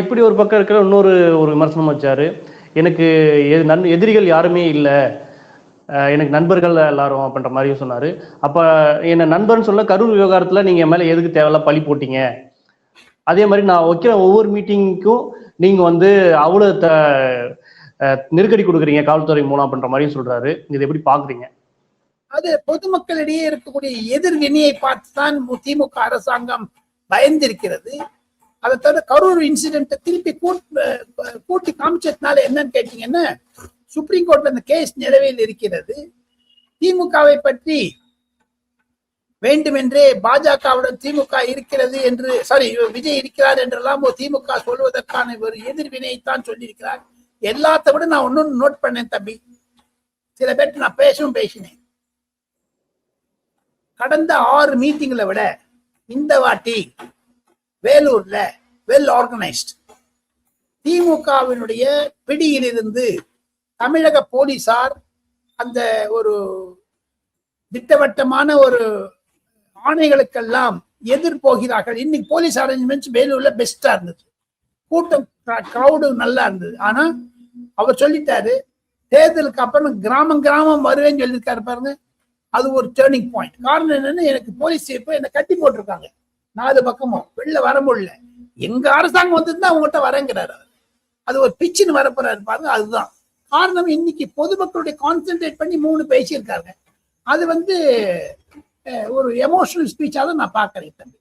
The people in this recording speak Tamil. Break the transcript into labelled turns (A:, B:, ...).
A: இப்படி ஒரு பக்கம் இருக்கிற இன்னொரு ஒரு விமர்சனம் வச்சாரு. எனக்கு எதிரிகள் யாருமே இல்ல. எனக்கு நண்பர்கள் எல்லாரும் அப்படின்ற மாதிரியும் சொன்னாரு. அப்ப என்ன நண்பர்னு சொல்ல கரூர் விவகாரத்துல நீங்க என் மேல எதுக்கு தேவையில்ல பழி போட்டீங்க? அதே மாதிரி நான் வைக்கிற ஒவ்வொரு மீட்டிங்க்கும் நீங்க வந்து அவ்வளவு நெருக்கடி கொடுக்குறீங்க காவல்துறை மூலம் அப்படின்ற மாதிரியும் சொல்றாரு. இதை எப்படி பாக்குறீங்க?
B: அது பொதுமக்களிடையே இருக்கக்கூடிய எதிர்வினையை பார்த்துதான் திமுக அரசாங்கம் பயந்திருக்கிறது. அதை தவிர கரூர் இன்சிடென்ட் திருப்பி கூட்டி காமிச்சதுனால என்னன்னு கேட்டீங்கன்னா, சுப்ரீம் கோர்ட்ல இந்த கேஸ் நிலவில் இருக்கிறது. திமுகவை பற்றி வேண்டுமென்றே பாஜகவுடன் திமுக இருக்கிறது என்று விஜய் இருக்கிறார் என்றெல்லாம் திமுக சொல்வதற்கான ஒரு எதிர்வினையைத்தான் சொல்லியிருக்கிறார். எல்லாத்த விட நான் ஒன்னு நோட் பண்ணேன் தம்பி, சில பேர் நான் பேசினேன். கடந்த 6 மீட்டிங்களை விட இந்த வாட்டி வேலூர்ல வெல் ஆர்கனைஸ்ட் திமுகவினுடைய பிடியிலிருந்து தமிழக போலீசார் அந்த ஒரு திட்டவட்டமான ஒரு ஆணைகளுக்கெல்லாம் எதிர்போகிறார்கள். இன்னைக்கு போலீஸ் அரேஞ்ச்மெண்ட்ஸ் வேலூர்ல பெஸ்டா இருந்தது, கூட்டம் கிரௌடு நல்லா இருந்தது. ஆனா அவர் சொல்லிட்டாரு, தேர்தலுக்கு அப்புறம் கிராமம் வருவேன்னு சொல்லியிருக்காரு பாருங்க. அது ஒரு டேர்னிங் பாயிண்ட். காரணம் என்னன்னு, எனக்கு போலீஸ் இப்ப என்ன கட்டி போட்டிருக்காங்க 4 பக்கமும், வெளில வர முடியல. எங்க அரசாங்கம் வந்திருந்தா அவங்ககிட்ட வரங்கிறாரு. அது ஒரு பிச்சுன்னு வரப்போறாரு பாருங்க. அதுதான் காரணம். இன்னைக்கு பொதுமக்களுடைய கான்சென்ட்ரேட் பண்ணி 3 பேசியிருக்காங்க. அது ஒரு எமோஷனல் ஸ்பீச்சா தான் நான் பாக்குறேன் தம்பி.